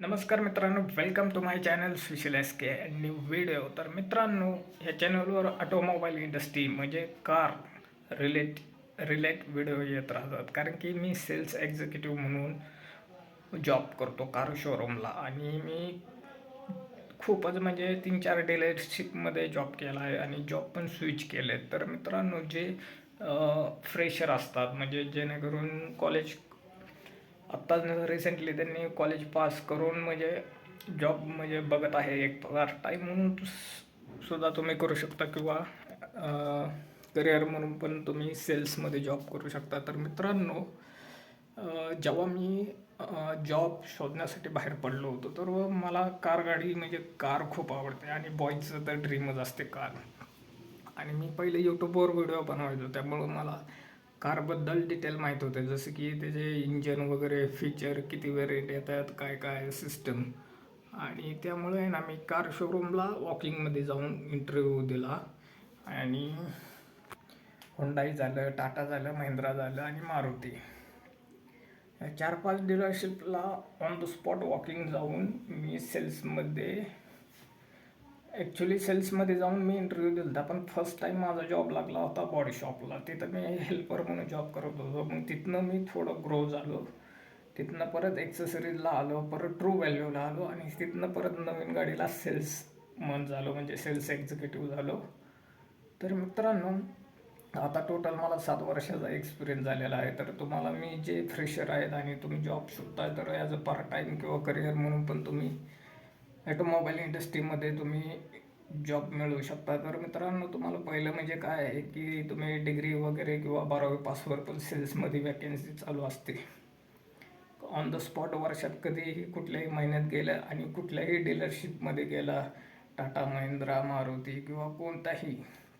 नमस्कार मित्रांनो, welcome to my channel Sushil S K new video. तर मित्रांनो, ह्या चॅनलवर ऑटोमोबाईल इंडस्ट्री म्हणजे कार रिलेट व्हिडिओ येत राहतात. कारण की मी सेल्स एक्झिक्युटिव्ह म्हणून जॉब करतो कार शोरूमला आणि मी खूपच म्हणजे 3-4 डीलरशिपमध्ये जॉब केला आहे आणि जॉब पण स्विच केले. तर मित्रांनो, जे फ्रेशर असतात म्हणजे जेणेकरून कॉलेज आत्ता रिसेंटली त्यांनी कॉलेज पास करून म्हणजे जॉब म्हणजे बघत आहे एक पार्ट टाईम म्हणून सुद्धा तुम्ही करू शकता किंवा करिअर म्हणून पण तुम्ही सेल्समध्ये जॉब करू शकता. तर मित्रांनो, जेव्हा मी जॉब शोधण्यासाठी बाहेर पडलो होतो तर मला कार गाडी म्हणजे कार खूप आवडते आणि बॉयचं तर ड्रीमच असते कार. आणि मी पहिले यूट्यूबवर व्हिडिओ बनवायचो त्यामुळं मला कारबद्दल डिटेल माहीत होते, जसं की त्याचे इंजन वगैरे फीचर किती व्हेरियंट येतात काय काय सिस्टम. आणि त्यामुळे आहे ना मी कार शोरूमला वॉकिंगमध्ये जाऊन इंटरव्ह्यू दिला आणि होंडाई झालं, टाटा झालं, महिंद्रा झालं आणि मारुती या 4-5 डीलरशिपला ऑन द स्पॉट वॉकिंग जाऊन मी सेल्समध्ये जाऊन मी इंटरव्ह्यू दिला होता. पण फर्स्ट टाईम माझा जॉब लागला होता बॉडी शॉपला. तिथं मी हेल्पर म्हणून जॉब करत होतो. मग तिथनं मी थोडं ग्रो झालो. तिथनं परत एक्सेसरीजला आलो, परत ट्रू व्हॅल्यूला आलो आणि तिथनं परत नवीन गाडीला सेल्स मन झालो म्हणजे सेल्स एक्झिक्युटिव्ह झालो. तर मित्रांनो, आता टोटल मला 7 वर्षाचा एक्सपिरियन्स झालेला आहे. तर तुम्हाला मी जे फ्रेशर आहेत आणि तुम्ही जॉब शोधताय तर ॲज अ पार्ट टाईम किंवा करिअर म्हणून पण तुम्ही ऑटोमोबाईल इंडस्ट्रीमध्ये तुम्ही जॉब मिळवू शकता. तर मित्रांनो, तुम्हाला पहिलं म्हणजे काय आहे की तुम्ही डिग्री वगैरे किंवा 12वी पासवर पण सेल्समध्ये वॅकन्सी चालू असते. ऑन द स्पॉट वर्षात कधीही कुठल्याही महिन्यात गेलं आणि कुठल्याही डीलरशिपमध्ये गेला, टाटा महिंद्रा मारुती किंवा कोणताही,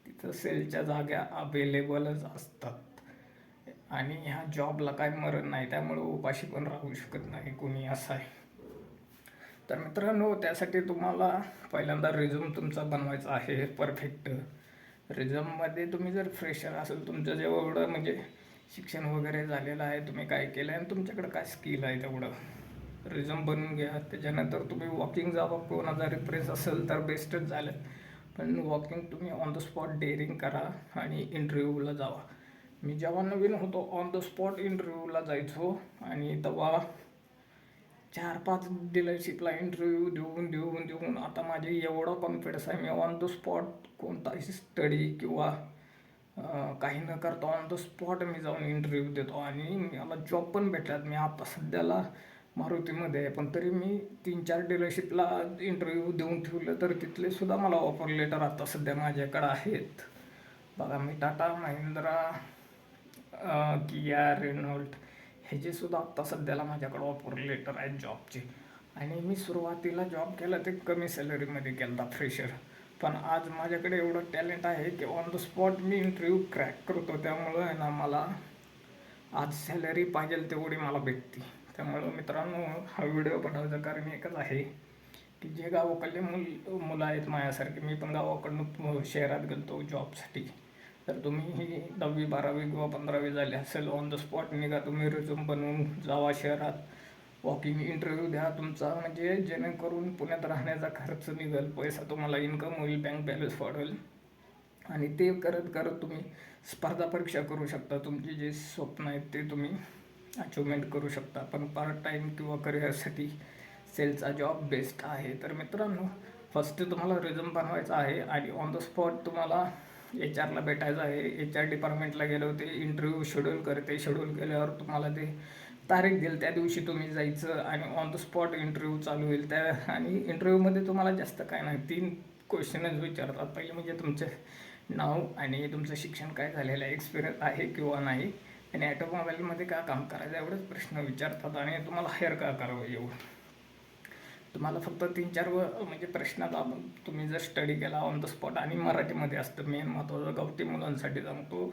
तिथं सेलच्या जागा अवेलेबलच असतात. आणि ह्या जॉबला काय मरण नाही, त्यामुळे उपाशी पण राहू शकत नाही कोणी, असं आहे. तर मित्रांनो, त्यासाठी तुम्हाला पहिल्यांदा रिझ्यूम तुमचा बनवायचा आहे परफेक्ट. रिझ्यूममध्ये तुम्ही जर फ्रेशर असेल, तुमचं जेवढं म्हणजे शिक्षण वगैरे झालेलं आहे, तुम्ही काय केलं आहे आणि तुमच्याकडं काय स्किल आहे तेवढं रिझ्यूम बनवून घ्या. त्याच्यानंतर तुम्ही वॉकिंग जावा, कोणाचा रिफरन्स असेल तर बेस्टच झालं. पण वॉकिंग तुम्ही ऑन द स्पॉट डेअरिंग करा आणि इंटरव्ह्यूला जावा. मी जेव्हा नवीन होतो ऑन द स्पॉट इंटरव्ह्यूला जायचो आणि तेव्हा 4-5 डीलरशिपला इंटरव्ह्यू देऊन आता माझे एवढा कॉन्फिडन्स आहे, मी ऑन द स्पॉट कोणताही स्टडी किंवा काही न करता ऑन द स्पॉट मी जाऊन इंटरव्ह्यू देतो आणि मला जॉब पण भेटल्यात. मी आता सध्याला मारुतीमध्ये आहे, पण तरी मी 3-4 डीलरशिपला इंटरव्ह्यू देऊन ठेवलं तर तिथले सुद्धा मला ऑफर लेटर आता सध्या माझ्याकडं आहेत. बघा, मी टाटा महिंद्रा, किया, रेनॉल्ट ह्याचे सुद्धा आत्ता सध्याला माझ्याकडं ऑफर लेटर आहेत जॉबचे. आणि मी सुरुवातीला जॉब केला ते कमी सॅलरीमध्ये केला होता, फ्रेशर. पण आज माझ्याकडे एवढं टॅलेंट आहे की on the spot me interview crack करतो. त्यामुळं आहे ना, मला आज सॅलरी पाहिजे तेवढी मला भेटते. त्यामुळं मित्रांनो, हा व्हिडिओ बनवायचं कारण एकच आहे की जे गावाकडले मुलं आहेत माझ्यासारखे, मी पण गावाकडून शहरात गेलो जॉबसाठी. तर तुम्ही ही 10वी 12वी किंवा 15वी झाली असेल, ऑन द स्पॉट निघा, तुम्ही रिझ्यूम बनवून जावा शहरात, वॉकिंग इंटरव्ह्यू द्या तुमचा, म्हणजे जेणेकरून पुण्यात राहण्याचा खर्च निघेल, पैसा तुम्हाला इन्कम होईल, बँक बॅलन्स वाढेल. आणि ते करत करत तुम्ही स्पर्धा परीक्षा करू शकता. तुमचे जे स्वप्न आहेत ते तुम्ही अचिव्हमेंट करू शकता. पण पार्ट टाईम किंवा करिअरसाठी सेलचा जॉब बेस्ट आहे. तर मित्रांनो, फर्स्ट तुम्हाला रिझ्यूम बनवायचा आहे आणि ऑन द स्पॉट तुम्हाला HR ला भेटायचं आहे. HR डिपार्टमेंटला गेलं होते, इंटरव्ह्यू शेड्यूल केल्यावर तुम्हाला ते तारीख देईल, त्या दिवशी तुम्ही जायचं आणि ऑन द स्पॉट इंटरव्ह्यू चालू होईल. आणि इंटरव्ह्यूमध्ये तुम्हाला जास्त काय नाही, 3 क्वेश्चनच विचारतात. पहिले म्हणजे तुमचं नाव आणि तुमचं शिक्षण काय झालेलं आहे, एक्सपिरियन्स आहे किंवा नाही, आणि ऑटोमोबाईलमध्ये का काम करायचं, एवढेच प्रश्न विचारतात. आणि तुम्हाला हायर का करावं एवढं, तुम्हाला फक्त 3-4 म्हणजे प्रश्न दाबून तुम्ही जर स्टडी केला ऑन द स्पॉट. आणि मराठीमध्ये असतं मेन महत्त्वाचं, गावठी मुलांसाठी सांगतो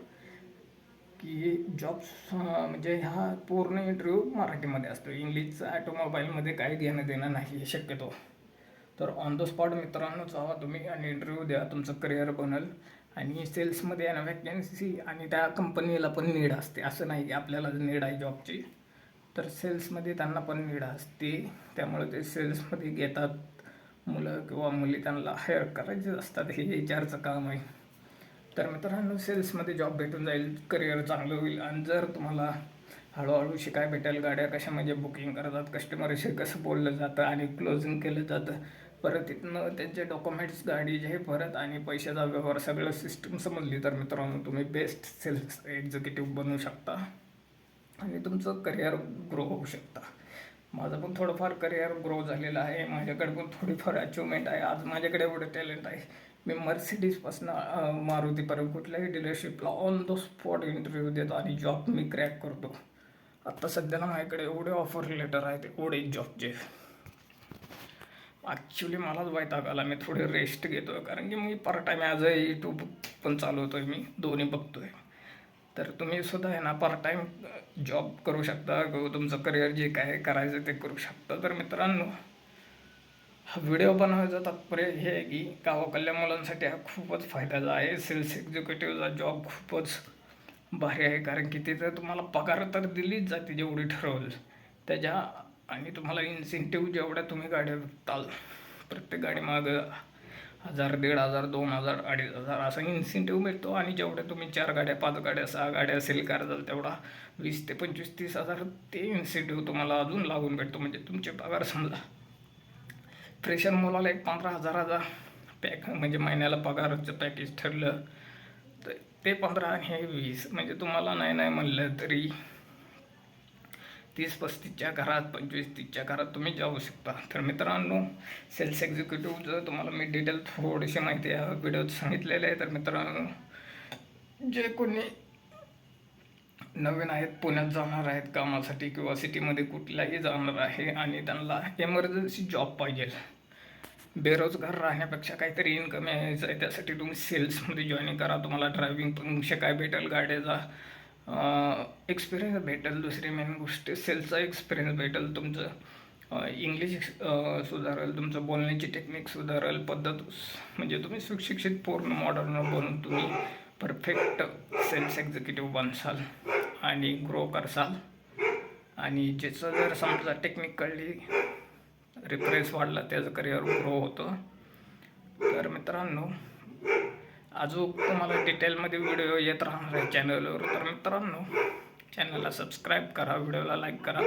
की जॉब्स म्हणजे ह्या पूर्ण इंटरव्ह्यू मराठीमध्ये असतो. इंग्लिशचं ऑटोमोबाईलमध्ये काही घेणं देणं नाही शक्यतो. तर ऑन द स्पॉट मित्रांनो जावा तुम्ही आणि इंटरव्ह्यू द्या, तुमचं करिअर बनेल. आणि सेल्समध्ये आहे वॅकन्सी आणि त्या कंपनीला पण नीड असते, असं नाही की आपल्याला नीड आहे जॉबची. तर सेल्समध्ये त्यांना पण नीड असते, त्यामुळे ते सेल्समध्ये घेतात मुलं किंवा मुली, त्यांना हायर करायचे असतात, हे HR चं काम आहे. तर मित्रांनो, सेल्समध्ये जॉब भेटून जाईल, करिअर चांगलं होईल. आणि जर तुम्हाला हळूहळू शिकाय भेटेल गाड्या कशा म्हणजे बुकिंग करतात, कस्टमरशी कसं बोललं जातं आणि क्लोजिंग केलं जातं, परत तिथनं त्यांचे डॉक्युमेंट्स, गाडी जे परत आणि पैशाचा व्यवहार सगळं सिस्टम समजली, तर मित्रांनो तुम्ही बेस्ट सेल्स एक्झिक्युटिव्ह बनू शकता आणि तुमचं करिअर ग्रो होऊ शकता. माझं पण थोडंफार करिअर ग्रो झालेलं आहे, माझ्याकडे पण थोडीफार अचिव्हमेंट आहे. आज माझ्याकडे एवढं टॅलेंट आहे, मी मर्सिडीजपासून मारुतीपर्यंत कुठल्याही डीलरशिपला ऑन द स्पॉट इंटरव्ह्यू देतो आणि जॉब मी क्रॅक करतो. आत्ता सध्याला माझ्याकडे एवढे ऑफर लेटर आहेत, एवढे जॉबचे. ॲक्च्युली मलाच वैताग आला, मी थोडे रेस्ट घेतो आहे, कारण की मी part time as a YouTube पण चालवतो आहे, मी दोन्ही बघतो आहे. तर तुम्ही सुद्धा आहे ना पार्ट टाईम जॉब करू शकता किंवा तुमचं करिअर जे काय करायचं ते करू शकता. तर मित्रांनो, हा व्हिडिओ बनवायचा तात्पर्य हे आहे की गावाकडल्या मुलांसाठी हा खूपच फायद्याचा आहे. सेल्स एक्झिक्युटिव्हचा जॉब खूपच भारी आहे, कारण की तिथं तुम्हाला पगार तर दिलीच जाते जेवढी ठरवलं त्याच्या, आणि तुम्हाला इन्सेंटिव्ह जेवढ्या तुम्ही गाड्या विकताल, प्रत्येक गाडी मागं 1000, 1500, 2000, 2500 असा इन्सेंटिव्ह मिळतो. आणि जेवढ्या तुम्ही 4 गाड्या, 5 गाड्या, 6 गाड्या सेल कराल तेवढा 20 ते 25, 30,000 ते इन्सेंटिव्ह तुम्हाला अजून लागून भेटतो. म्हणजे तुमचे पगार समजा फ्रेशर मुलाला एक 15,000चा म्हणजे महिन्याला पगाराचं पॅकेज ठरलं तर ते 15 आणि हे 20, म्हणजे तुम्हाला नाही नाही म्हणलं तरी 30-35च्या घरात, 25-30च्या घरात तुम्ही जाऊ शकता. तर मित्रांनो, सेल्स एक्झिक्युटिव्हचं तुम्हाला मी डिटेल थोडीशी माहिती या व्हिडिओत सांगितलेलं आहे. तर मित्रांनो, जे कोणी नवीन आहेत, पुण्यात जाणार आहेत कामासाठी किंवा सिटीमध्ये कुठलाही जाणार आहे आणि त्यांना एमर्जन्सी जॉब पाहिजे, बेरोजगार राहण्यापेक्षा काहीतरी इन्कम यायचं आहे, त्यासाठी तुम्ही सेल्समध्ये जॉईनिंग करा. तुम्हाला ड्रायव्हिंग पण शिकाय भेटेल, गाड्याचा एक्सपिरियन्स भेटेल. दुसरी मेन गोष्ट सेल्सचा एक्सपिरियन्स भेटेल, तुमचं इंग्लिश सुधारेल, तुमचं बोलण्याची टेक्निक सुधारेल, पद्धत म्हणजे तुम्ही सुशिक्षित पूर्ण मॉडर्न बनून तुम्ही परफेक्ट सेल्स एक्झिक्युटिव्ह बनसाल आणि ग्रो करसाल. आणि ज्याचं जर समजा टेक्निक कळली, रेफरन्स वाढला, त्याचं करिअर ग्रो होतं. तर मित्रांनो, अजून तुम्हाला डिटेलमध्ये व्हिडिओ येत राहणार आहे चॅनलवर. तर मित्रांनो, चॅनलला सबस्क्राईब करा, व्हिडिओला लाईक करा.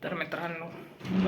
तर मित्रांनो,